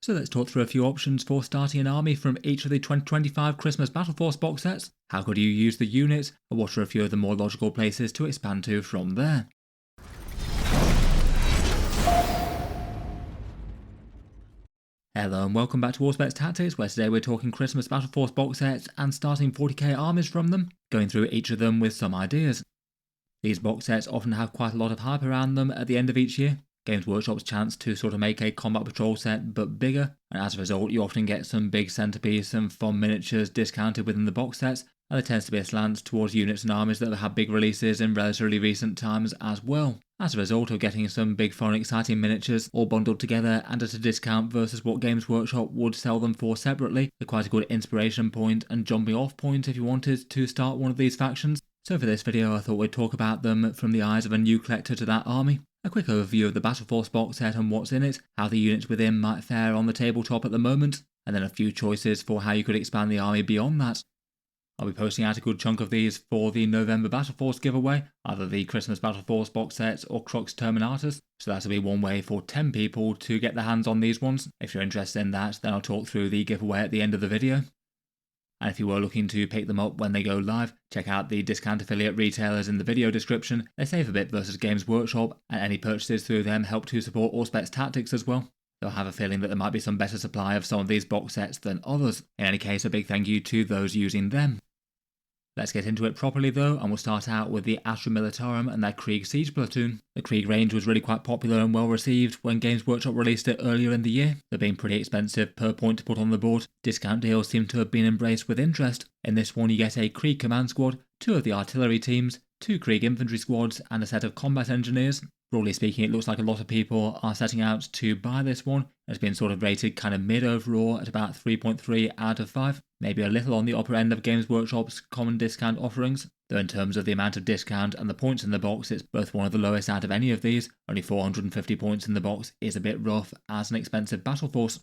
So let's talk through a few options for starting an army from each of the 2025 Christmas Battleforce box sets. How could you use the units, and what are a few of the more logical places to expand to from there? Hello and welcome back to Warspets Tactics, where today we're talking Christmas Battleforce box sets and starting 40k armies from them, going through each of them with some ideas. These box sets often have quite a lot of hype around them at the end of each year. Games Workshop's chance to sort of make a combat patrol set but bigger, and as a result you often get some big centerpiece and fun miniatures discounted within the box sets, and there tends to be a slant towards units and armies that have had big releases in relatively recent times as well. As a result of getting some big fun exciting miniatures all bundled together and at a discount versus what Games Workshop would sell them for separately, they're quite a good inspiration point and jumping off point if you wanted to start one of these factions. So for this video I thought we'd talk about them from the eyes of a new collector to that army. A quick overview of the Battleforce box set and what's in it, how the units within might fare on the tabletop at the moment, and then a few choices for how you could expand the army beyond that. I'll be posting out a good chunk of these for the November Battleforce giveaway, either the Christmas Battleforce box sets or Crux Terminatus, so that'll be one way for 10 people to get their hands on these ones. If you're interested in that, then I'll talk through the giveaway at the end of the video. And if you were looking to pick them up when they go live, check out the discount affiliate retailers in the video description. They save a bit versus Games Workshop, and any purchases through them help to support Warspets Tactics as well. They'll have a feeling that there might be some better supply of some of these box sets than others. In any case, a big thank you to those using them. Let's get into it properly though, and we'll start out with the Astra Militarum and their Krieg Siege Platoon. The Krieg range was really quite popular and well received when Games Workshop released it earlier in the year. They're being pretty expensive per point to put on the board. Discount deals seem to have been embraced with interest. In this one you get a Krieg command squad, 2 of the artillery teams, 2 Krieg infantry squads and a set of combat engineers. Broadly speaking, it looks like a lot of people are setting out to buy this one. It's been sort of rated kind of mid overall at about 3.3 out of 5. Maybe a little on the upper end of Games Workshop's common discount offerings, though in terms of the amount of discount and the points in the box, it's both one of the lowest out of any of these. Only 450 points in the box is a bit rough as an expensive battle force.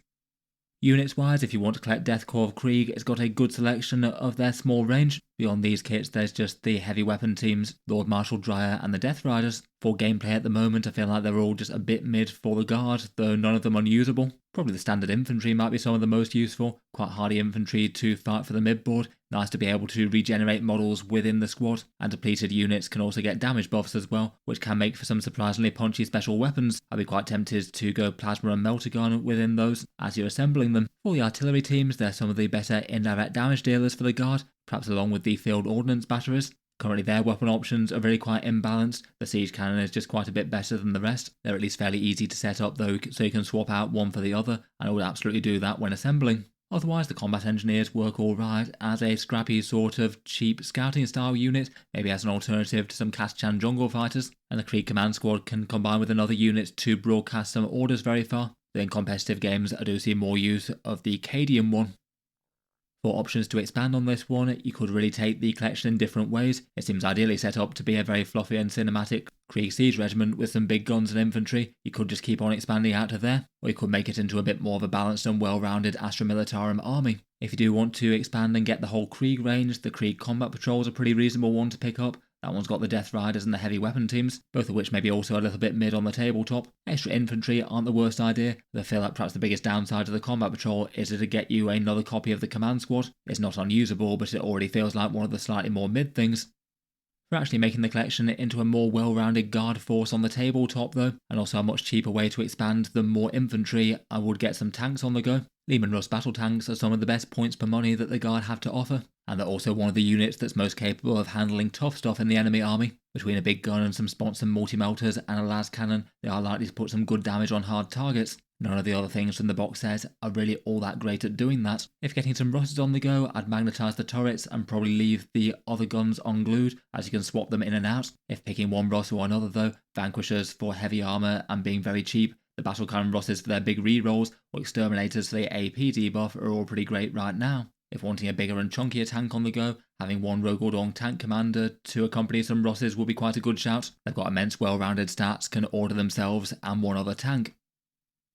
Units wise, if you want to collect Death Corps of Krieg, it's got a good selection of their small range. Beyond these kits, there's just the heavy weapon teams, Lord Marshal Dreyer and the Death Riders. For gameplay at the moment, I feel like they're all just a bit mid for the guard, though none of them unusable. Probably the standard infantry might be some of the most useful, quite hardy infantry to fight for the midboard. Nice to be able to regenerate models within the squad, and depleted units can also get damage buffs as well, which can make for some surprisingly punchy special weapons. I'd be quite tempted to go Plasma and Meltagun within those as you're assembling them. For the artillery teams, they're some of the better indirect damage dealers for the guard, perhaps along with the field ordnance batteries. Currently their weapon options are really quite imbalanced. The siege cannon is just quite a bit better than the rest. They're at least fairly easy to set up though, so you can swap out one for the other, and I would absolutely do that when assembling. Otherwise the combat engineers work alright as a scrappy sort of cheap scouting style unit, maybe as an alternative to some Kaschan jungle fighters, and the Krieg command squad can combine with another unit to broadcast some orders very far. Though in competitive games I do see more use of the Cadian one. For options to expand on this one, you could really take the collection in different ways. It seems ideally set up to be a very fluffy and cinematic Krieg Siege regiment with some big guns and infantry. You could just keep on expanding out to there, or you could make it into a bit more of a balanced and well-rounded Astra Militarum army. If you do want to expand and get the whole Krieg range, the Krieg Combat Patrol is a pretty reasonable one to pick up. That one's got the Death Riders and the heavy weapon teams, both of which may be also a little bit mid on the tabletop. Extra infantry aren't the worst idea, but I feel like perhaps the biggest downside of the combat patrol is to get you another copy of the command squad. It's not unusable, but it already feels like one of the slightly more mid things. For actually making the collection into a more well-rounded guard force on the tabletop though, and also a much cheaper way to expand than more infantry, I would get some tanks on the go. Lehman Russ battle tanks are some of the best points per money that the guard have to offer, and they're also one of the units that's most capable of handling tough stuff in the enemy army. Between a big gun and some sponsored multi-melters and a las cannon, they are likely to put some good damage on hard targets. None of the other things from the box set are really all that great at doing that. If getting some Russes on the go, I'd magnetise the turrets and probably leave the other guns unglued, as you can swap them in and out. If picking one Russ or another though, Vanquishers for heavy armour and being very cheap, the Battle Cannon Russes for their big rerolls, or Exterminators for the AP debuff are all pretty great right now. If wanting a bigger and chunkier tank on the go, having one Rogue Ordong tank commander to accompany some Russes will be quite a good shout. They've got immense well-rounded stats, can order themselves and one other tank.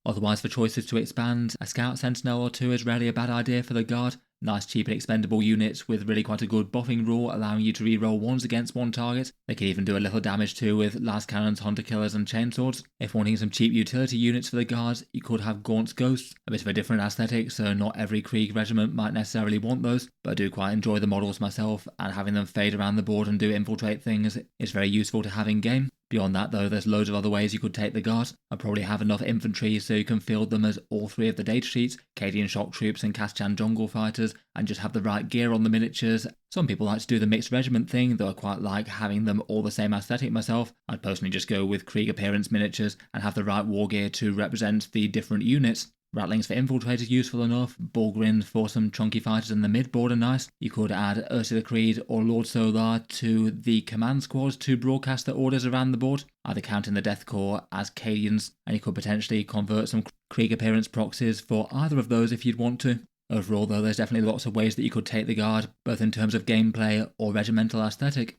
Otherwise, for choices to expand, a Scout Sentinel or two is rarely a bad idea for the guard. Nice cheap and expendable units with really quite a good buffing rule, allowing you to reroll ones against one target. They can even do a little damage too with las cannons, hunter killers and chainswords. If wanting some cheap utility units for the guards, you could have Gaunt's Ghosts, a bit of a different aesthetic, so not every Krieg regiment might necessarily want those, but I do quite enjoy the models myself, and having them fade around the board and do infiltrate things is very useful to have in game. Beyond that though, there's loads of other ways you could take the guard. I probably have enough infantry so you can field them as all three of the data sheets, Cadian shock troops and Kaschan jungle fighters, and just have the right gear on the miniatures. Some people like to do the mixed regiment thing, though I quite like having them all the same aesthetic myself. I'd personally just go with Krieg appearance miniatures and have the right war gear to represent the different units. Ratlings for infiltrators useful enough, Bullgrims for some chunky fighters in the mid-board are nice. You could add Ursula Creed or Lord Solar to the command squads to broadcast their orders around the board, either counting the Death Corps as Cadians, and you could potentially convert some Krieg appearance proxies for either of those if you'd want to. Overall though, there's definitely lots of ways that you could take the guard, both in terms of gameplay or regimental aesthetic.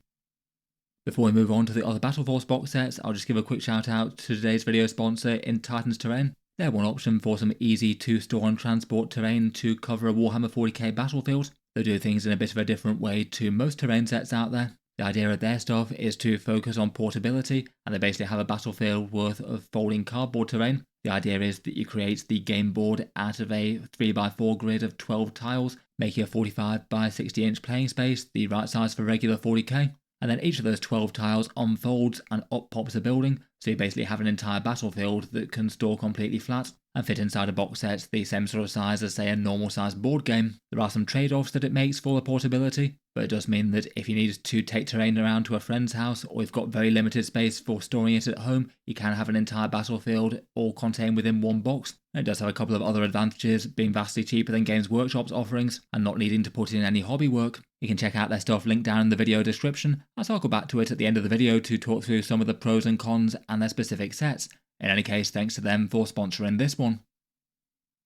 Before we move on to the other Battleforce box sets, I'll just give a quick shout out to today's video sponsor in Titan's Terrain. They're one option for some easy to store and transport terrain to cover a Warhammer 40k battlefield. They do things in a bit of a different way to most terrain sets out there. The idea of their stuff is to focus on portability, and they basically have a battlefield worth of folding cardboard terrain. The idea is that you create the game board out of a 3x4 grid of 12 tiles, making a 45 by 60 inch playing space, the right size for regular 40k. And then each of those 12 tiles unfolds and up pops a building, so you basically have an entire battlefield that can store completely flat and fit inside a box set the same sort of size as say a normal sized board game. There are some trade-offs that it makes for the portability, but it does mean that if you need to take terrain around to a friend's house, or you've got very limited space for storing it at home, you can have an entire battlefield all contained within one box. It does have a couple of other advantages, being vastly cheaper than Games Workshop's offerings, and not needing to put in any hobby work. You can check out their stuff linked down in the video description. I'll circle back to it at the end of the video to talk through some of the pros and cons and their specific sets. In any case, thanks to them for sponsoring this one.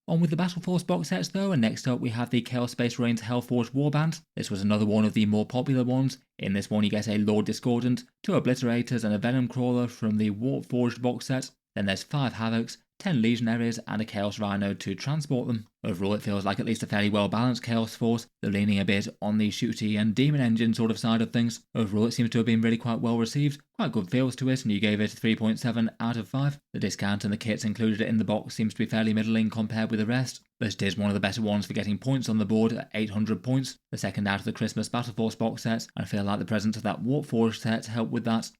On with the Battleforce box sets though, and next up we have the Chaos Space Marines Hellforged Warband. This was another one of the more popular ones. In this one you get a Lord Discordant, 2 Obliterators and a Venom Crawler from the Warforged box set. Then there's 5 Havocs, 10 Legionaries and a Chaos Rhino to transport them. Overall it feels like at least a fairly well balanced Chaos Force. They're leaning a bit on the shooty and demon engine sort of side of things. Overall it seems to have been really quite well received, quite good feels to it, and you gave it 3.7 out of 5. The discount and the kits included in the box seems to be fairly middling compared with the rest, but it is one of the better ones for getting points on the board at 800 points, the second out of the Christmas Battleforce box sets, and I feel like the presence of that Warforged set helped with that.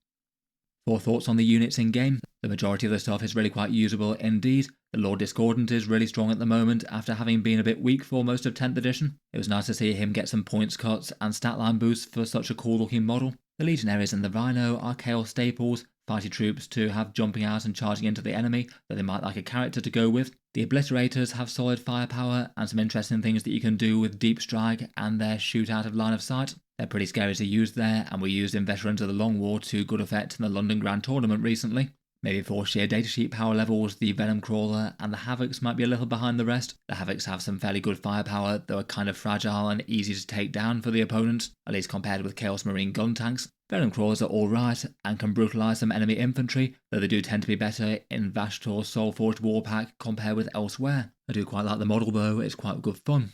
4 thoughts on the units in game. The majority of the stuff is really quite usable indeed. The Lord Discordant is really strong at the moment after having been a bit weak for most of 10th edition. It was nice to see him get some points cuts and stat line boosts for such a cool looking model. The Legionaries and the Rhino are Chaos staples, fighty troops to have jumping out and charging into the enemy that they might like a character to go with. The Obliterators have solid firepower and some interesting things that you can do with Deep Strike and their shoot out of line of sight. They're pretty scary to use there, and were used in Veterans of the Long War to good effect in the London Grand Tournament recently. Maybe for sheer datasheet power levels, the Venom Crawler and the Havocs might be a little behind the rest. The Havocs have some fairly good firepower, though are kind of fragile and easy to take down for the opponent, at least compared with Chaos Marine gun tanks. Venom Crawlers are alright and can brutalise some enemy infantry, though they do tend to be better in Vashtor's Soulforged Warpack compared with elsewhere. I do quite like the model though, it's quite good fun.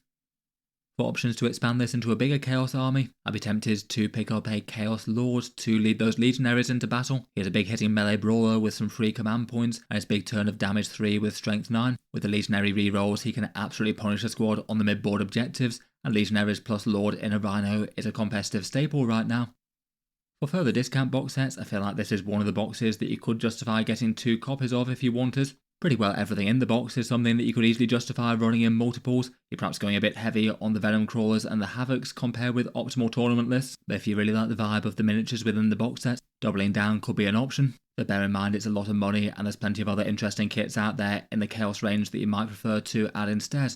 For options to expand this into a bigger Chaos army, I'd be tempted to pick up a Chaos Lord to lead those Legionaries into battle. He has a big hitting melee brawler with some free command points and his big turn of damage 3 with strength 9. With the Legionary rerolls he can absolutely punish a squad on the mid-board objectives, and Legionaries plus Lord in a Rhino is a competitive staple right now. For further discount box sets, I feel like this is one of the boxes that you could justify getting 2 copies of if you wanted. Pretty well everything in the box is something that you could easily justify running in multiples. You're perhaps going a bit heavy on the Venom Crawlers and the Havocs compared with optimal tournament lists, but if you really like the vibe of the miniatures within the box set, doubling down could be an option. But bear in mind it's a lot of money and there's plenty of other interesting kits out there in the Chaos range that you might prefer to add instead.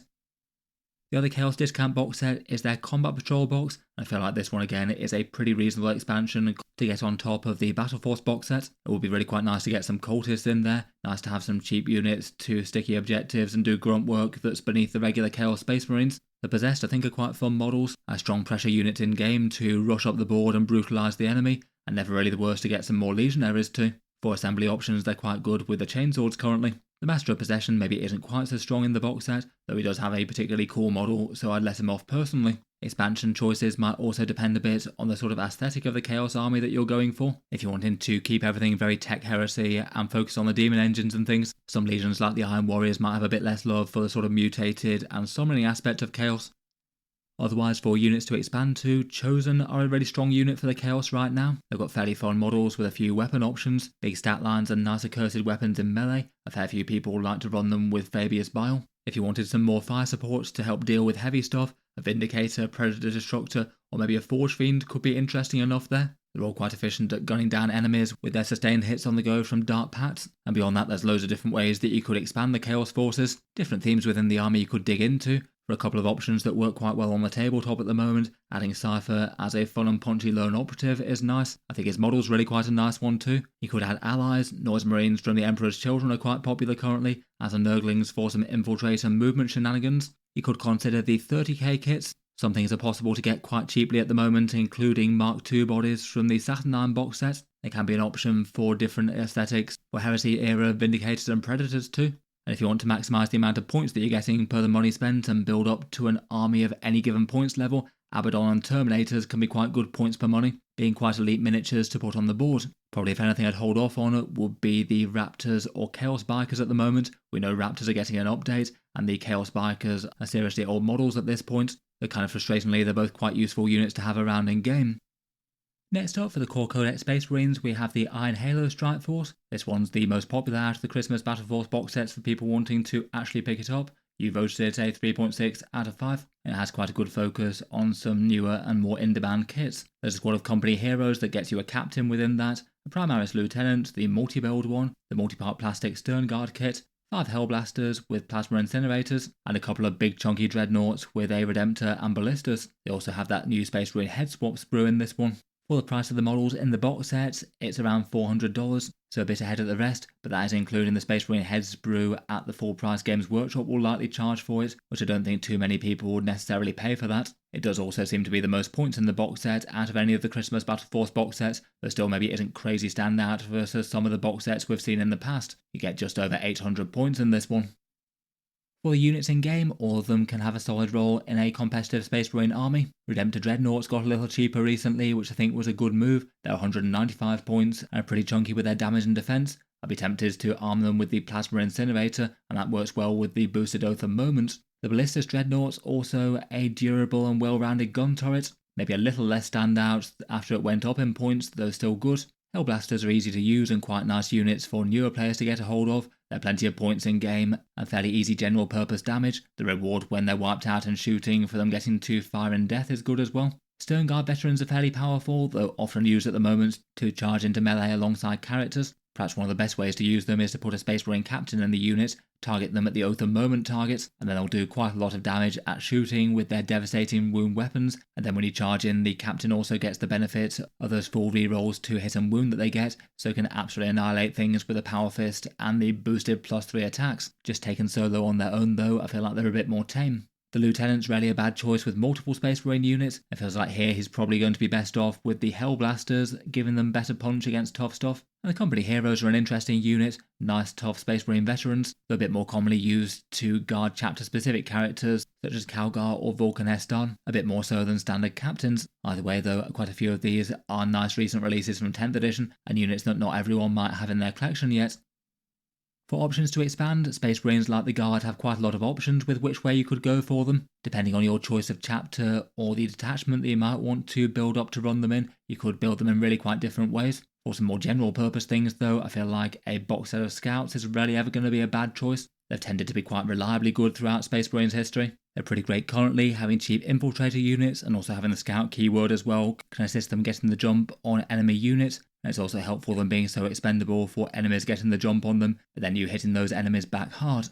The other Chaos discount box set is their Combat Patrol box. I feel like this one again is a pretty reasonable expansion to get on top of the Battleforce box set. It would be really quite nice to get some cultists in there, nice to have some cheap units to sticky objectives and do grunt work that's beneath the regular Chaos Space Marines. The Possessed I think are quite fun models, a strong pressure unit in game to rush up the board and brutalise the enemy, and never really the worst to get some more Legionaries too. For assembly options they're quite good with the chainswords currently. The Master of Possession maybe isn't quite so strong in the box set, though he does have a particularly cool model, so I'd let him off personally. Expansion choices might also depend a bit on the sort of aesthetic of the Chaos Army that you're going for. If you're wanting to keep everything very tech heresy and focus on the demon engines and things, some legions like the Iron Warriors might have a bit less love for the sort of mutated and summoning aspect of Chaos. Otherwise, for units to expand to, Chosen are a really strong unit for the Chaos right now. They've got fairly fun models with a few weapon options, big stat lines and nice accursed weapons in melee. A fair few people like to run them with Fabius Bile. If you wanted some more fire supports to help deal with heavy stuff, a Vindicator, Predator Destructor, or maybe a Forge Fiend could be interesting enough there. They're all quite efficient at gunning down enemies with their sustained hits on the go from Dark Pats, and beyond that there's loads of different ways that you could expand the Chaos Forces, different themes within the army you could dig into. For a couple of options that work quite well on the tabletop at the moment, adding Cypher as a fun and punchy lone operative is nice. I think his model's really quite a nice one too. You could add allies. Noise Marines from the Emperor's Children are quite popular currently, as are Nurglings for some infiltrate and movement shenanigans. You could consider the 30k kits. Some things are possible to get quite cheaply at the moment, including Mark II bodies from the Saturnine box set. They can be an option for different aesthetics for Heresy era Vindicators and Predators too. And if you want to maximise the amount of points that you're getting per the money spent and build up to an army of any given points level, Abaddon and Terminators can be quite good points per money, being quite elite miniatures to put on the board. Probably if anything I'd hold off on would be the Raptors or Chaos Bikers at the moment. We know Raptors are getting an update, and the Chaos Bikers are seriously old models at this point. They're kind of frustratingly, they're both quite useful units to have around in game. Next up for the Core Codex Space Marines, we have the Iron Halo Strike Force. This one's the most popular out of the Christmas Battleforce box sets for people wanting to actually pick it up. You voted it a 3.6 out of 5, and it has quite a good focus on some newer and more in-demand kits. There's a squad of company heroes that gets you a captain within that, a Primaris Lieutenant, the multi-build one, the multi-part plastic Stern Guard kit, 5 Hellblasters with Plasma Incinerators, and a couple of big chunky Dreadnoughts with a Redemptor and Ballistas. They also have that new Space Marine head swap sprue in this one. For the price of the models in the box set, it's around $400, so a bit ahead of the rest, but that is including the Space Marine head sprue at the full price Games Workshop will likely charge for it, which I don't think too many people would necessarily pay for that. It does also seem to be the most points in the box set out of any of the Christmas Battleforce box sets, but still maybe isn't crazy standout versus some of the box sets we've seen in the past. You get just over 800 points in this one. For the units in game, all of them can have a solid role in a competitive Space Marine army. Redemptor Dreadnoughts got a little cheaper recently, which I think was a good move. They're 195 points and are pretty chunky with their damage and defense. I'd be tempted to arm them with the Plasma Incinerator, and that works well with the boosted Oath of Moment. The Ballistas Dreadnoughts also a durable and well-rounded gun turret, maybe a little less standout after it went up in points, though still good. Hellblasters are easy to use and quite nice units for newer players to get a hold of. There are plenty of points in game and fairly easy general purpose damage. The reward when they're wiped out and shooting for them getting to fire and death is good as well. Stern Guard veterans are fairly powerful, though often used at the moment to charge into melee alongside characters. Perhaps one of the best ways to use them is to put a Space Marine captain in the unit, target them at the Oath of Moment targets, and then they'll do quite a lot of damage at shooting with their devastating wound weapons, and then when you charge in, the captain also gets the benefit of those full rerolls to hit and wound that they get, so can absolutely annihilate things with a Power Fist and the boosted +3 attacks. Just taken solo on their own though, I feel like they're a bit more tame. The Lieutenant's rarely a bad choice with multiple Space Marine units. It feels like here he's probably going to be best off with the Hellblasters, giving them better punch against tough stuff. And the Company Heroes are an interesting unit, nice tough Space Marine veterans, though a bit more commonly used to guard chapter-specific characters such as Calgar or Vulcan Estan, a bit more so than standard captains. Either way though, quite a few of these are nice recent releases from 10th edition, and units that not everyone might have in their collection yet. For options to expand, Space Marines like the Guard have quite a lot of options with which way you could go for them. Depending on your choice of chapter or the detachment that you might want to build up to run them in, you could build them in really quite different ways. For some more general purpose things though, I feel like a box set of Scouts is rarely ever going to be a bad choice. They've tended to be quite reliably good throughout Space Marines history. They're pretty great currently, having cheap infiltrator units and also having the Scout keyword as well can assist them getting the jump on enemy units. And it's also helpful them being so expendable for enemies getting the jump on them, but then you hitting those enemies back hard.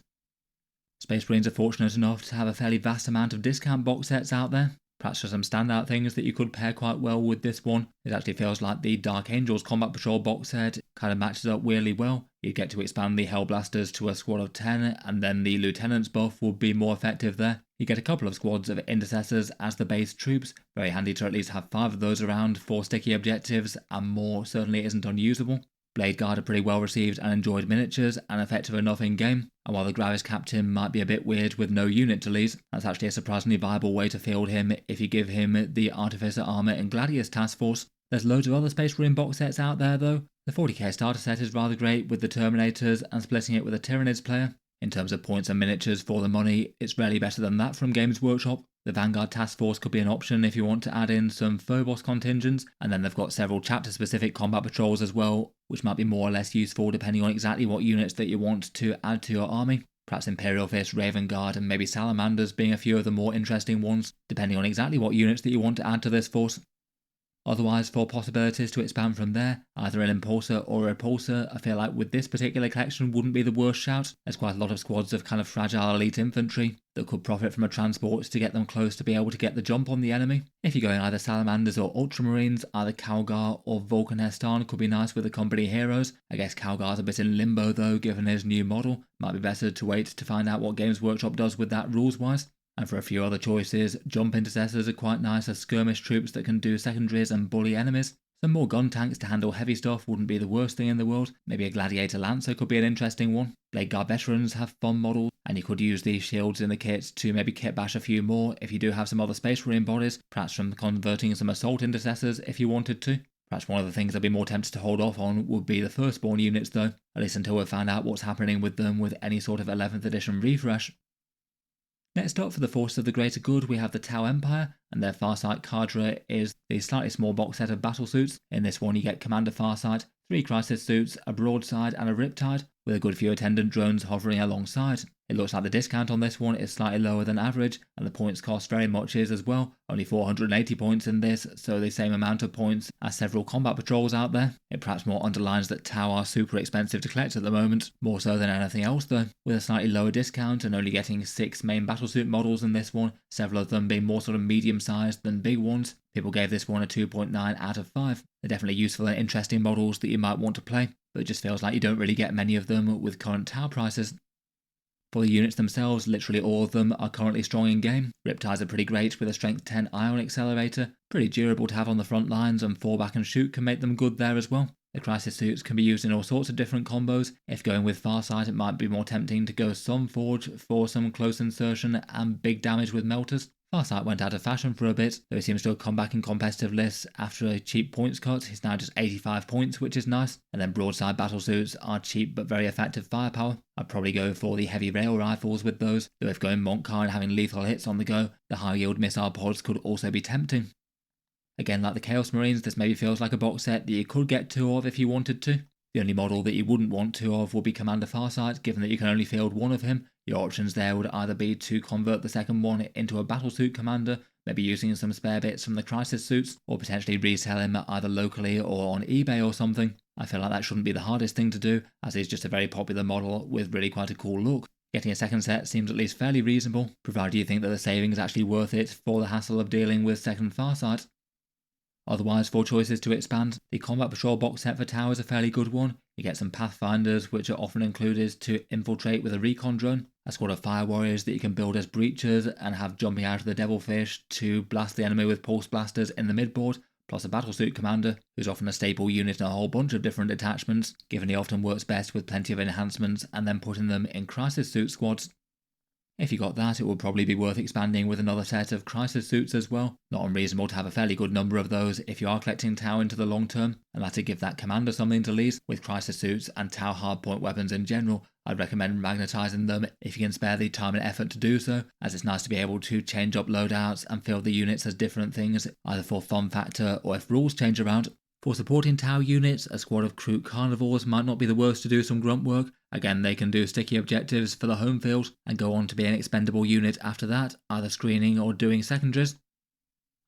Space Marines are fortunate enough to have a fairly vast amount of discount box sets out there. Perhaps for some standout things that you could pair quite well with this one, it actually feels like the Dark Angels Combat Patrol box set kind of matches up weirdly well. You get to expand the Hellblasters to a squad of 10, and then the Lieutenant's buff would be more effective there. You get a couple of squads of Intercessors as the base troops, very handy to at least have 5 of those around for sticky objectives, and more certainly isn't unusable. Blade Guard are pretty well received and enjoyed miniatures and effective enough in game, and while the Gravis Captain might be a bit weird with no unit to lead, that's actually a surprisingly viable way to field him if you give him the Artificer armor in Gladius Task Force. There's loads of other Space Marine box sets out there though. The 40k starter set is rather great with the Terminators and splitting it with a Tyranids player. In terms of points and miniatures for the money, it's rarely better than that from Games Workshop. The Vanguard Task Force could be an option if you want to add in some Phobos contingents, and then they've got several chapter-specific combat patrols as well, which might be more or less useful depending on exactly what units that you want to add to your army. Perhaps Imperial Fist, Raven Guard, and maybe Salamanders being a few of the more interesting ones, depending on exactly what units that you want to add to this force. Otherwise, for possibilities to expand from there, either an Impulsor or a Repulsor, I feel like with this particular collection wouldn't be the worst shout. There's quite a lot of squads of kind of fragile elite infantry that could profit from a transport to get them close to be able to get the jump on the enemy. If you're going either Salamanders or Ultramarines, either Calgar or Volcanestan could be nice with the company heroes. I guess Calgar's a bit in limbo though, given his new model. Might be better to wait to find out what Games Workshop does with that rules-wise. And for a few other choices, jump intercessors are quite nice as skirmish troops that can do secondaries and bully enemies. Some more gun tanks to handle heavy stuff wouldn't be the worst thing in the world. Maybe a Gladiator Lancer could be an interesting one. Blade Guard veterans have fun models, and you could use these shields in the kit to maybe kit bash a few more if you do have some other Space Marine bodies, perhaps from converting some assault intercessors if you wanted to. Perhaps one of the things I'd be more tempted to hold off on would be the Firstborn units though, at least until we find out what's happening with them with any sort of 11th edition refresh. Next up for the Forces of the Greater Good we have the Tau Empire, and their Farsight Cadre is the slightly small box set of battle suits. In this one you get Commander Farsight, 3 Crisis suits, a Broadside and a Riptide, with a good few attendant drones hovering alongside. It looks like the discount on this one is slightly lower than average, and the points cost very much is as well, only 480 points in this, so the same amount of points as several combat patrols out there. It perhaps more underlines that Tau are super expensive to collect at the moment, more so than anything else though, with a slightly lower discount and only getting 6 main battlesuit models in this one, several of them being more sort of medium sized than big ones. People gave this one a 2.9 out of 5. They're definitely useful and interesting models that you might want to play, but it just feels like you don't really get many of them with current Tau prices. For the units themselves, literally all of them are currently strong in game. Riptides are pretty great with a strength 10 ion accelerator, pretty durable to have on the front lines, and fall back and shoot can make them good there as well. The Crisis suits can be used in all sorts of different combos. If going with Farsight, it might be more tempting to go some Forge for some close insertion and big damage with melters. Farsight went out of fashion for a bit, though he seems to have come back in competitive lists after a cheap points cut. He's now just 85 points, which is nice. And then Broadside battlesuits are cheap but very effective firepower. I'd probably go for the heavy rail rifles with those, though if going Montcar and having lethal hits on the go, the high yield missile pods could also be tempting. Again, like the Chaos Marines, this maybe feels like a box set that you could get 2 of if you wanted to. The only model that you wouldn't want 2 of would be Commander Farsight, given that you can only field 1 of him. Your options there would either be to convert the second one into a battlesuit commander, maybe using some spare bits from the Crisis suits, or potentially resell him either locally or on eBay or something. I feel like that shouldn't be the hardest thing to do, as he's just a very popular model with really quite a cool look. Getting a second set seems at least fairly reasonable, provided you think that the saving is actually worth it for the hassle of dealing with second Farsight. Otherwise, for choices to expand, the Combat Patrol box set for Tau is a fairly good one. You get some Pathfinders, which are often included to infiltrate with a recon drone, a squad of Fire Warriors that you can build as breachers and have jumping out of the Devilfish to blast the enemy with pulse blasters in the midboard, plus a Battlesuit Commander, who's often a staple unit in a whole bunch of different detachments, given he often works best with plenty of enhancements and then putting them in Crisis Suit squads. If you got that, it would probably be worth expanding with another set of Crisis suits as well. Not unreasonable to have a fairly good number of those if you are collecting Tau into the long term, and that'll give that commander something to lead. With Crisis suits and Tau hardpoint weapons in general, I'd recommend magnetising them if you can spare the time and effort to do so, as it's nice to be able to change up loadouts and field the units as different things, either for fun factor or if rules change around. For supporting Tau units, a squad of Kroot Carnivores might not be the worst to do some grunt work. Again, they can do sticky objectives for the home field and go on to be an expendable unit after that, either screening or doing secondaries.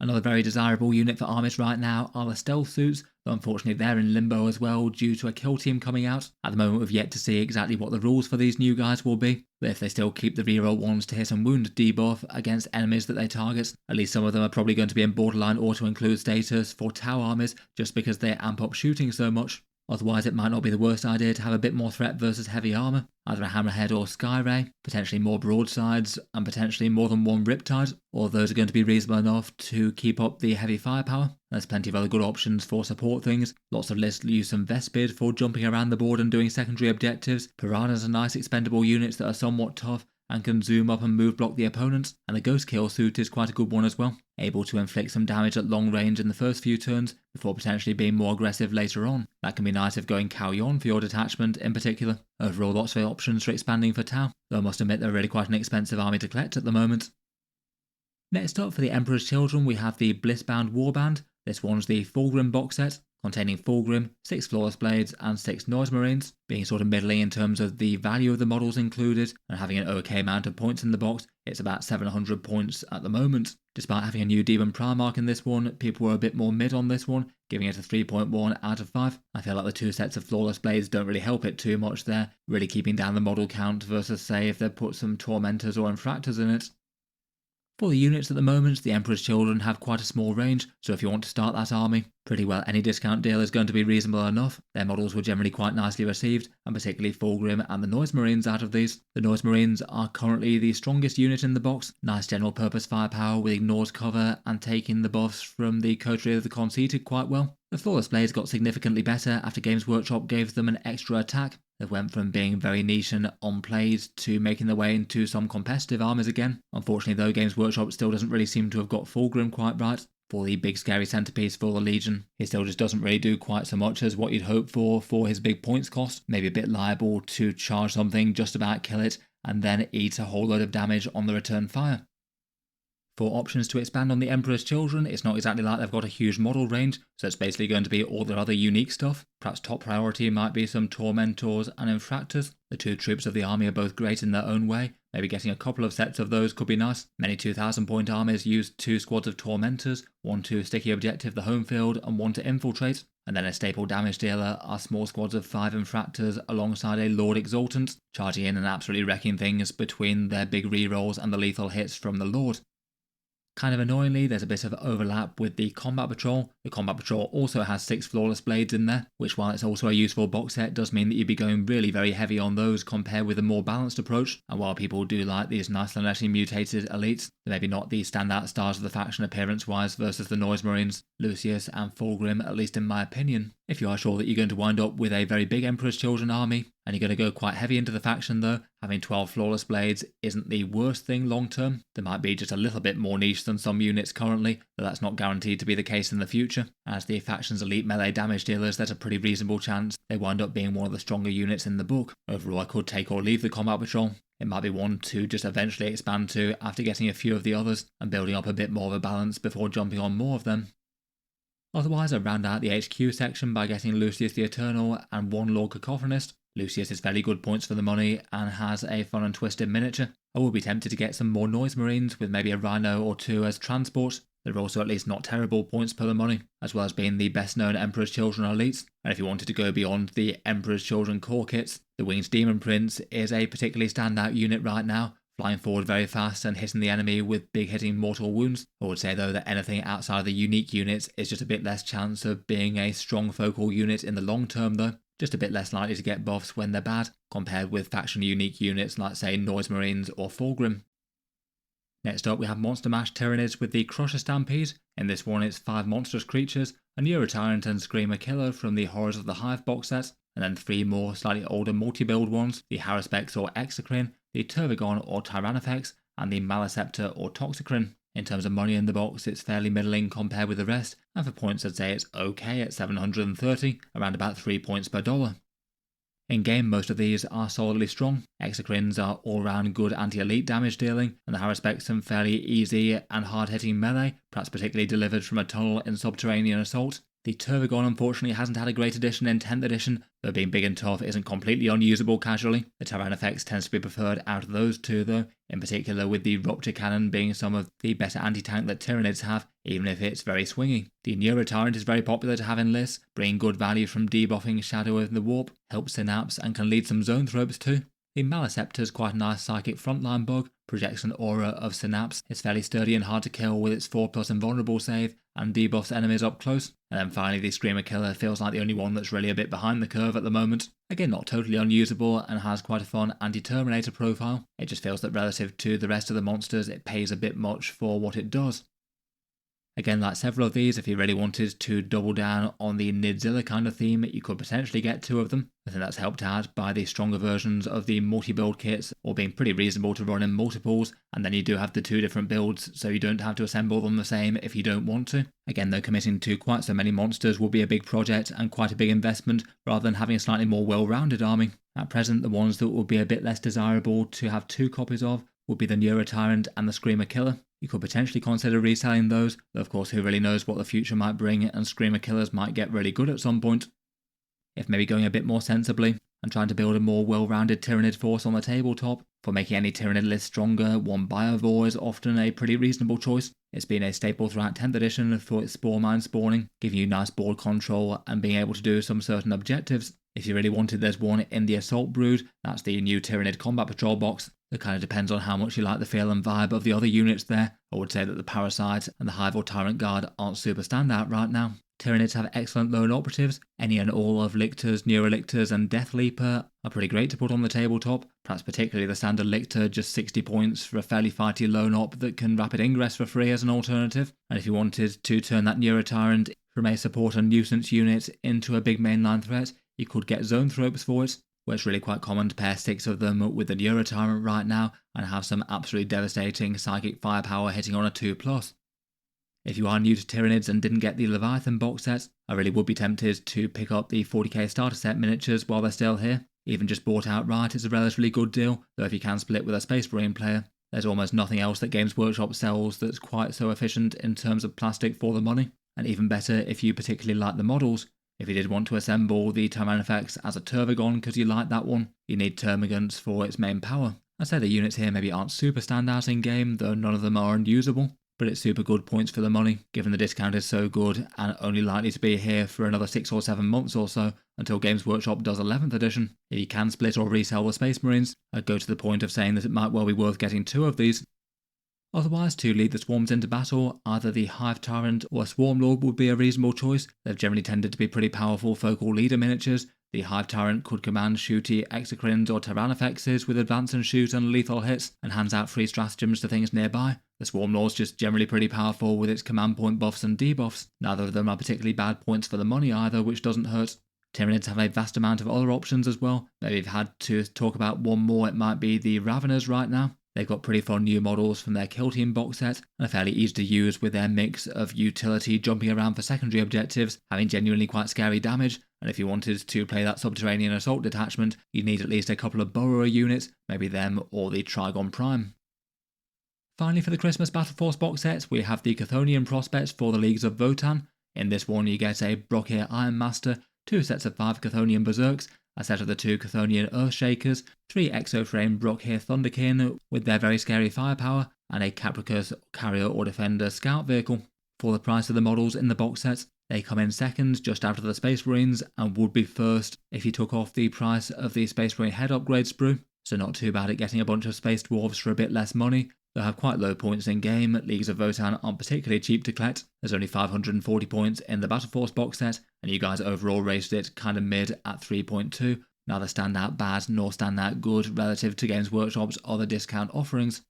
Another very desirable unit for armies right now are the stealth suits, though unfortunately they're in limbo as well due to a kill team coming out. At the moment we've yet to see exactly what the rules for these new guys will be, but if they still keep the reroll ones to hit and wound debuff against enemies that they target, at least some of them are probably going to be in borderline auto-include status for Tau armies just because they amp up shooting so much. Otherwise it might not be the worst idea to have a bit more threat versus heavy armour, either a Hammerhead or Skyray, potentially more broadsides, and potentially more than one Riptide, all of those are going to be reasonable enough to keep up the heavy firepower. There's plenty of other good options for support things. Lots of lists use some Vespid for jumping around the board and doing secondary objectives. Piranhas are nice expendable units that are somewhat tough and can zoom up and move block the opponents, and the Ghost Kill suit is quite a good one as well, able to inflict some damage at long range in the first few turns before potentially being more aggressive later on. That can be nice if going Kauyon for your detachment in particular. Overall, lots of options for expanding for Tau, though I must admit they're really quite an expensive army to collect at the moment. Next up, for the Emperor's Children, we have the Blissbound Warband. This one's the Fulgrim box set, containing Fulgrim, 6 Flawless Blades and 6 Noise Marines, being sort of middling in terms of the value of the models included, and having an okay amount of points in the box. It's about 700 points at the moment. Despite having a new Demon Primarch in this one, people were a bit more mid on this one, giving it a 3.1 out of 5. I feel like the 2 sets of Flawless Blades don't really help it too much there, really keeping down the model count versus say if they put some Tormentors or Infractors in it. For the units at the moment, the Emperor's Children have quite a small range, so if you want to start that army, pretty well any discount deal is going to be reasonable enough. Their models were generally quite nicely received, and particularly Fulgrim and the Noise Marines out of these. The Noise Marines are currently the strongest unit in the box, nice general purpose firepower with ignores cover and taking the buffs from the Cadre of the Conceited quite well. The Flawless Blades got significantly better after Games Workshop gave them an extra attack. They went from being very niche and unplayed to making their way into some competitive armies again. Unfortunately though, Games Workshop still doesn't really seem to have got Fulgrim quite right for the big scary centerpiece for the Legion. He still just doesn't really do quite so much as what you'd hope for his big points cost. Maybe a bit liable to charge something, just about kill it, and then eat a whole load of damage on the return fire. For options to expand on the Emperor's Children, it's not exactly like they've got a huge model range, so it's basically going to be all their other unique stuff. Perhaps top priority might be some Tormentors and Infractors. The 2 troops of the army are both great in their own way. Maybe getting a couple of sets of those could be nice. Many 2,000 point armies use 2 squads of Tormentors, 1 to sticky objective the home field and 1 to infiltrate. And then a staple damage dealer are small squads of 5 Infractors alongside a Lord Exultant, charging in and absolutely wrecking things between their big rerolls and the lethal hits from the Lord. Kind of annoyingly, there's a bit of overlap with the Combat Patrol. The Combat Patrol also has 6 Flawless Blades in there, which while it's also a useful box set, does mean that you'd be going really very heavy on those compared with a more balanced approach. And while people do like these nice Lanetti mutated elites, they're maybe not the standout stars of the faction appearance-wise versus the Noise Marines, Lucius and Fulgrim, at least in my opinion. If you are sure that you're going to wind up with a very big Emperor's Children army, and you're going to go quite heavy into the faction though, having 12 Flawless Blades isn't the worst thing long term. They might be just a little bit more niche than some units currently, but that's not guaranteed to be the case in the future. As the faction's elite melee damage dealers, there's a pretty reasonable chance they wind up being one of the stronger units in the book. Overall, I could take or leave the Combat Patrol. It might be one to just eventually expand to after getting a few of the others and building up a bit more of a balance before jumping on more of them. Otherwise, I round out the HQ section by getting Lucius the Eternal and 1 Lord Cacophonist. Lucius is fairly good points for the money and has a fun and twisted miniature. I would be tempted to get some more Noise Marines with maybe a Rhino or 2 as transport. They're also at least not terrible points per the money, as well as being the best known Emperor's Children elites. And if you wanted to go beyond the Emperor's Children core kits, the Winged Demon Prince is a particularly standout unit right now, flying forward very fast and hitting the enemy with big hitting mortal wounds. I would say though that anything outside of the unique units is just a bit less chance of being a strong focal unit in the long term though. Just a bit less likely to get buffs when they're bad, compared with faction unique units like say Noise Marines or Fulgrim. Next up we have Monster Mash Tyranids with the Crusher Stampede. In this one it's 5 monstrous creatures, a Neurotyrant and Screamer Killer from the Horrors of the Hive box set, and then 3 more slightly older multi-build ones, the Haruspex or Exocrine, the Turvigon or Tyrannofex, and the Maleceptor or Toxicrin. In terms of money in the box, it's fairly middling compared with the rest, and for points I'd say it's okay at 730, around about 3 points per dollar. In game, most of these are solidly strong. Exocrines are all-round good anti-elite damage dealing, and the Haruspex some fairly easy and hard-hitting melee, perhaps particularly delivered from a tunnel in Subterranean Assault. The Turvigon unfortunately hasn't had a great addition in 10th edition, though being big and tough isn't completely unusable casually. The Tyrannofex tends to be preferred out of those 2 though, in particular with the Rupture Cannon being some of the better anti-tank that Tyranids have, even if it's very swingy. The Neurotyrant is very popular to have in lists, bringing good value from debuffing Shadow of the Warp, helps Synapse and can lead some zone thropes too. The Maleceptor is quite a nice psychic frontline bug, projects an aura of Synapse, is fairly sturdy and hard to kill with its 4+ invulnerable save, and debuffs enemies up close. And then finally the Screamer Killer feels like the only one that's really a bit behind the curve at the moment. Again, not totally unusable and has quite a fun anti-Terminator profile. It just feels that relative to the rest of the monsters it pays a bit much for what it does. Again, like several of these, if you really wanted to double down on the Nidzilla kind of theme, you could potentially get 2 of them. I think that's helped out by the stronger versions of the multi-build kits, or being pretty reasonable to run in multiples, and then you do have the 2 different builds, so you don't have to assemble them the same if you don't want to. Again, though, committing to quite so many monsters will be a big project and quite a big investment, rather than having a slightly more well-rounded army. At present, the ones that would be a bit less desirable to have 2 copies of would be the Neurotyrant and the Screamer Killer. You could potentially consider reselling those, though of course who really knows what the future might bring, and Screamer Killers might get really good at some point. If maybe going a bit more sensibly, and trying to build a more well-rounded Tyranid force on the tabletop, for making any Tyranid list stronger, one Biovore is often a pretty reasonable choice. It's been a staple throughout 10th edition for its Spore Mine spawning, giving you nice board control and being able to do some certain objectives. If you really wanted, there's one in the Assault Brood, that's the new Tyranid Combat Patrol box. It kind of depends on how much you like the feel and vibe of the other units there. I would say that the Parasite and the Hive or Tyrant Guard aren't super standout right now. Tyranids have excellent lone operatives. Any and all of Lictors, Neurolictors and Death Leaper are pretty great to put on the tabletop, perhaps particularly the standard Lictor, just 60 points for a fairly fighty lone op that can rapid ingress for free as an alternative. And if you wanted to turn that Neurotyrant from a support and nuisance unit into a big mainline threat, you could get Zone Thropes for it, where it's really quite common to pair 6 of them with the Neurotyrant right now and have some absolutely devastating psychic firepower hitting on a 2+. If you are new to Tyranids and didn't get the Leviathan box set, I really would be tempted to pick up the 40k starter set miniatures while they're still here. Even just bought outright is a relatively good deal, though if you can split with a Space Marine player, there's almost nothing else that Games Workshop sells that's quite so efficient in terms of plastic for the money. And even better if you particularly like the models. If you did want to assemble the Tyrannifex as a Turvagon because you like that one, you need Termagants for its main power. I'd say the units here maybe aren't super standout in game, though none of them are unusable, but it's super good points for the money, given the discount is so good and only likely to be here for another 6 or 7 months or so until Games Workshop does 11th edition. If you can split or resell the Space Marines, I'd go to the point of saying that it might well be worth getting 2 of these. Otherwise, to lead the swarms into battle, either the Hive Tyrant or a Swarm Lord would be a reasonable choice. They've generally tended to be pretty powerful focal leader miniatures. The Hive Tyrant could command shooty Exocrines or Tyrannifexes with advance and shoot and lethal hits, and hands out free stratagems to things nearby. The Swarm Lord's just generally pretty powerful with its command point buffs and debuffs. Neither of them are particularly bad points for the money either, which doesn't hurt. Tyranids have a vast amount of other options as well. Maybe if you had to talk about one more, it might be the Raveners right now. They've got pretty fun new models from their Kill Team box set, and are fairly easy to use with their mix of utility jumping around for secondary objectives, having genuinely quite scary damage, and if you wanted to play that Subterranean Assault detachment, you'd need at least a couple of Burrower units, maybe them or the Trigon Prime. Finally, for the Christmas Battleforce box sets, we have the Cthonian prospects for the Leagues of Votann. In this one you get a Brockir Iron Master, 2 sets of 5 Chthonian Berserks, a set of the 2 Chthonian Earthshakers, 3 Exoframe Brockir Thunderkin with their very scary firepower, and a Capricus Carrier or Defender Scout vehicle. For the price of the models in the box sets, they come in second just after the Space Marines and would be first if you took off the price of the Space Marine head upgrade sprue, so not too bad at getting a bunch of Space Dwarves for a bit less money. They'll have quite low points in game. Leagues of Votann aren't particularly cheap to collect. There's only 540 points in the Battleforce box set, and you guys overall rated it kind of mid at 3.2. Neither stand out bad nor stand out good relative to Games Workshop's other discount offerings.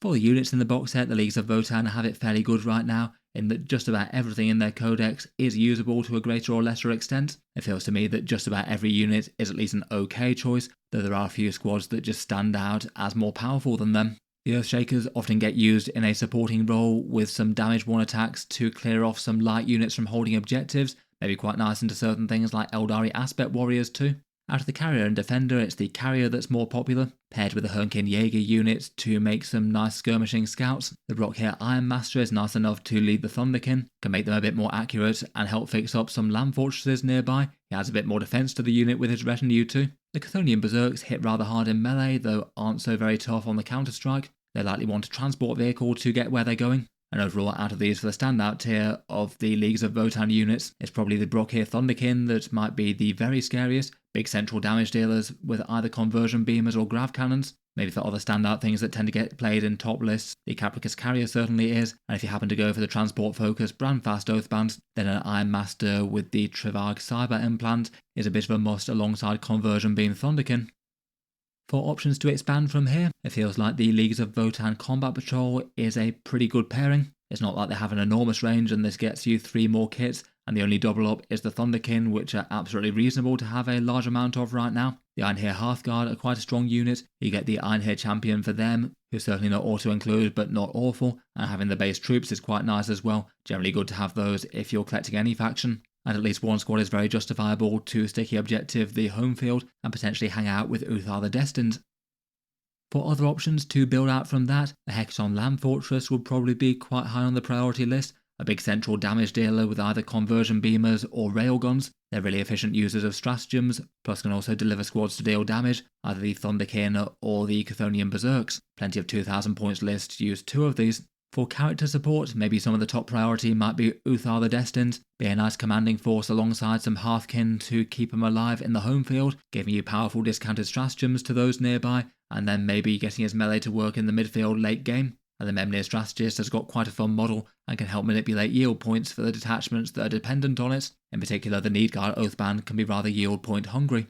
For the units in the box set, the Leagues of Votann have it fairly good right now, in that just about everything in their codex is usable to a greater or lesser extent. It feels to me that just about every unit is at least an okay choice, though there are a few squads that just stand out as more powerful than them. The Earthshakers often get used in a supporting role with some damage 1 attacks to clear off some light units from holding objectives, maybe quite nice into certain things like Eldari Aspect Warriors too. Out of the Carrier and Defender, it's the Carrier that's more popular, paired with the Hernkin Jaeger units to make some nice skirmishing scouts. The Brockir Iron Master is nice enough to lead the Thunderkin, can make them a bit more accurate and help fix up some land fortresses nearby. He adds a bit more defense to the unit with his retinue too. The Chthonian Berserks hit rather hard in melee, though aren't so very tough on the counter-strike. They likely want a transport vehicle to get where they're going. And overall, out of these, for the standout tier of the Leagues of Votann units, it's probably the Brockir Thunderkin that might be the very scariest. Big central damage dealers with either conversion beamers or grav cannons. Maybe for other standout things that tend to get played in top lists, the Capricus Carrier certainly is, and if you happen to go for the transport focus brand fast Oathbands, then an Iron Master with the Trivarg Cyber implant is a bit of a must alongside conversion beam Thunderkin. For options to expand from here, it feels like the Leagues of Votann Combat Patrol is a pretty good pairing. It's not like they have an enormous range and this gets you 3 more kits, and the only double up is the Thunderkin, which are absolutely reasonable to have a large amount of right now. The Ironhair Hearthguard are quite a strong unit. You get the Ironhair Champion for them, who's certainly not auto-included but not awful, and having the base troops is quite nice as well. Generally good to have those if you're collecting any faction. And at least one squad is very justifiable to sticky objective the home field and potentially hang out with Uthar the Destined. For other options to build out from that, a Hexon Land Fortress would probably be quite high on the priority list. A big central damage dealer with either conversion beamers or railguns. They're really efficient users of stratagems, plus can also deliver squads to deal damage, either the Thunderkin or the Cthonian Berserks. Plenty of 2000 points lists use 2 of these. For character support, maybe some of the top priority might be Uthar the Destined, be a nice commanding force alongside some Hearthkin to keep them alive in the home field, giving you powerful discounted stratagems to those nearby, and then maybe getting his melee to work in the midfield late game. And the Memnir Strategist has got quite a fun model and can help manipulate yield points for the detachments that are dependent on it. In particular, the Needguard Oathband can be rather yield point hungry.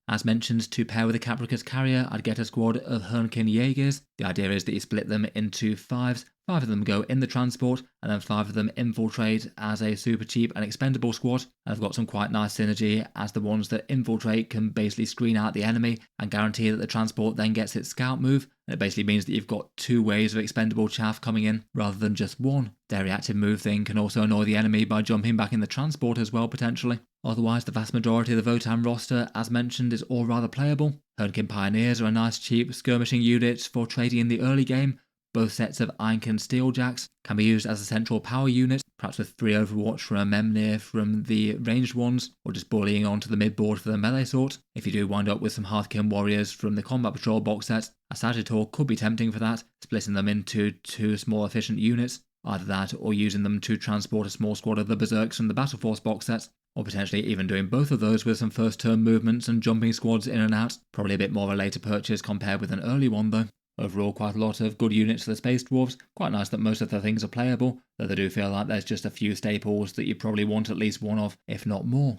As mentioned, to pair with a Capricus Carrier, I'd get a squad of Hernkin Jaegers. The idea is that you split them into 5s. 5 of them go in the transport, and then 5 of them infiltrate as a super cheap and expendable squad. And I've got some quite nice synergy, as the ones that infiltrate can basically screen out the enemy and guarantee that the transport then gets its scout move. And it basically means that you've got 2 waves of expendable chaff coming in, rather than just 1. Their reactive move thing can also annoy the enemy by jumping back in the transport as well, potentially. Otherwise, the vast majority of the Votann roster, as mentioned, is all rather playable. Hernkin Pioneers are a nice cheap skirmishing unit for trading in the early game. Both sets of Ironkin Steeljacks can be used as a central power unit, perhaps with 3 Overwatch from a Memnir from the ranged ones, or just bullying onto the midboard for the melee sort. If you do wind up with some Hearthkin Warriors from the Combat Patrol box set, a Sagittor could be tempting for that, splitting them into 2 small efficient units. Either that, or using them to transport a small squad of the Berserks from the Battleforce box sets, or potentially even doing both of those with some first turn movements and jumping squads in and out. Probably a bit more of a later purchase compared with an early one though. Overall, quite a lot of good units for the Space Dwarves. Quite nice that most of the things are playable, though they do feel like there's just a few staples that you probably want at least one of, if not more.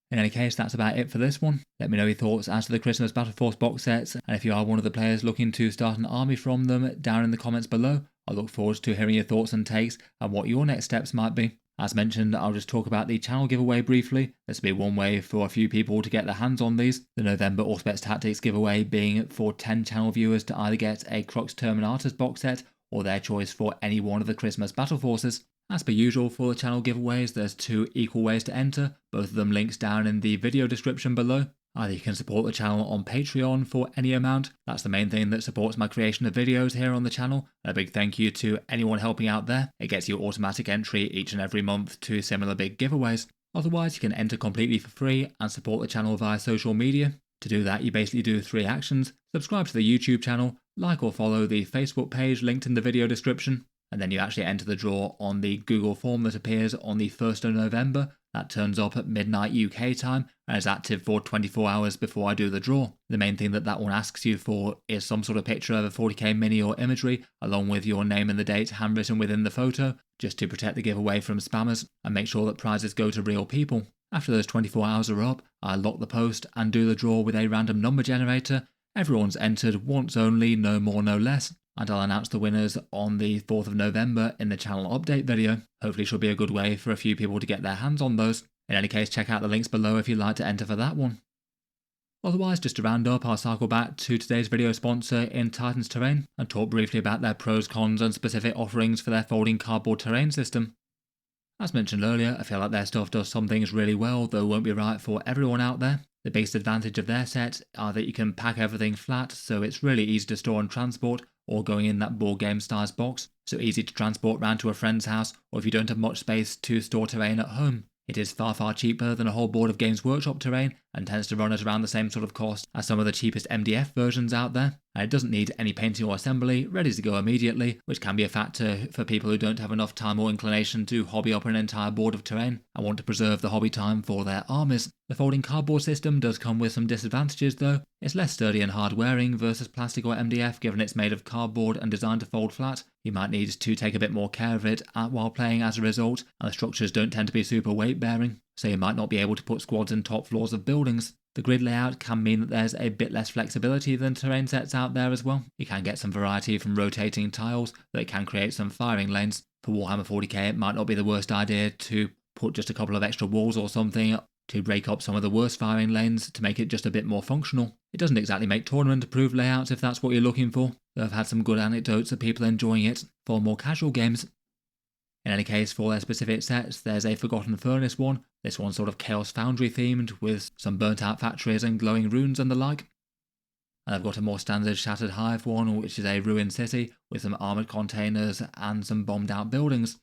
In any case, that's about it for this one. Let me know your thoughts as to the Christmas Battleforce box sets, and if you are one of the players looking to start an army from them, down in the comments below. I look forward to hearing your thoughts and takes and what your next steps might be. As mentioned, I'll just talk about the channel giveaway briefly. This will be one way for a few people to get their hands on these. The November Auspex Tactics giveaway being for 10 channel viewers to either get a Crux Terminatus box set or their choice for any one of the Christmas Battle Forces. As per usual for the channel giveaways, there's 2 equal ways to enter, both of them links down in the video description below. Either you can support the channel on Patreon for any amount. That's the main thing that supports my creation of videos here on the channel. A big thank you to anyone helping out there. It gets you automatic entry each and every month to similar big giveaways. Otherwise, you can enter completely for free and support the channel via social media. To do that, you basically do 3 actions. Subscribe to the YouTube channel, like or follow the Facebook page linked in the video description, and then you actually enter the draw on the Google form that appears on the 1st of November. That turns up at midnight UK time and is active for 24 hours before I do the draw. The main thing that one asks you for is some sort of picture of a 40k mini or imagery, along with your name and the date handwritten within the photo, just to protect the giveaway from spammers and make sure that prizes go to real people. After those 24 hours are up, I lock the post and do the draw with a random number generator. Everyone's entered once only, no more no less, and I'll announce the winners on the 4th of November in the channel update video. Hopefully should be a good way for a few people to get their hands on those. In any case, check out the links below if you'd like to enter for that one. Otherwise, just to round up, I'll cycle back to today's video sponsor in Titan's Terrain and talk briefly about their pros, cons and specific offerings for their folding cardboard terrain system. As mentioned earlier, I feel like their stuff does some things really well, though won't be right for everyone out there. The biggest advantage of their set are that you can pack everything flat, so it's really easy to store and transport, or going in that board game size box, so easy to transport round to a friend's house, or if you don't have much space to store terrain at home. It is far cheaper than a whole board of Games Workshop terrain, and tends to run at around the same sort of cost as some of the cheapest MDF versions out there, and it doesn't need any painting or assembly, ready to go immediately, which can be a factor for people who don't have enough time or inclination to hobby up an entire board of terrain, and want to preserve the hobby time for their armies. The folding cardboard system does come with some disadvantages though. It's less sturdy and hard wearing versus plastic or MDF, given it's made of cardboard and designed to fold flat. You might need to take a bit more care of it while playing as a result, and the structures don't tend to be super weight bearing, so you might not be able to put squads in top floors of buildings. The grid layout can mean that there's a bit less flexibility than terrain sets out there as well. You can get some variety from rotating tiles that can create some firing lanes. For Warhammer 40k, it might not be the worst idea to put just a couple of extra walls or something to break up some of the worst firing lanes to make it just a bit more functional. It doesn't exactly make tournament-approved layouts if that's what you're looking for, though I've had some good anecdotes of people enjoying it for more casual games. In any case, for their specific sets, there's a Forgotten Furnace one. This one's sort of Chaos Foundry themed, with some burnt out factories and glowing runes and the like. And I've got a more standard Shattered Hive one, which is a ruined city with some armoured containers and some bombed out buildings.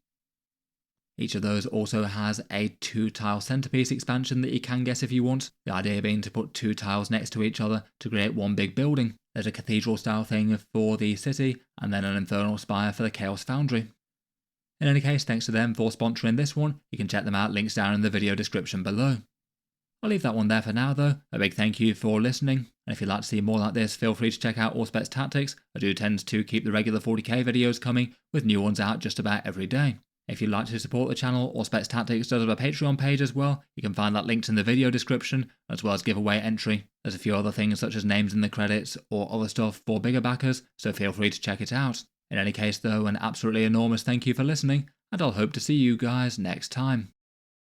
Each of those also has a 2-tile centerpiece expansion that you can get if you want, the idea being to put 2 tiles next to each other to create one big building. There's a cathedral style thing for the city, and then an infernal spire for the Chaos Foundry. In any case, thanks to them for sponsoring this one. You can check them out, links down in the video description below. I'll leave that one there for now though. A big thank you for listening, and if you'd like to see more like this, feel free to check out Auspex Tactics. I do tend to keep the regular 40k videos coming, with new ones out just about every day. If you'd like to support the channel, Auspex Tactics does have a Patreon page as well. You can find that linked in the video description, as well as giveaway entry. There's a few other things such as names in the credits or other stuff for bigger backers, so feel free to check it out. In any case though, an absolutely enormous thank you for listening, and I'll hope to see you guys next time.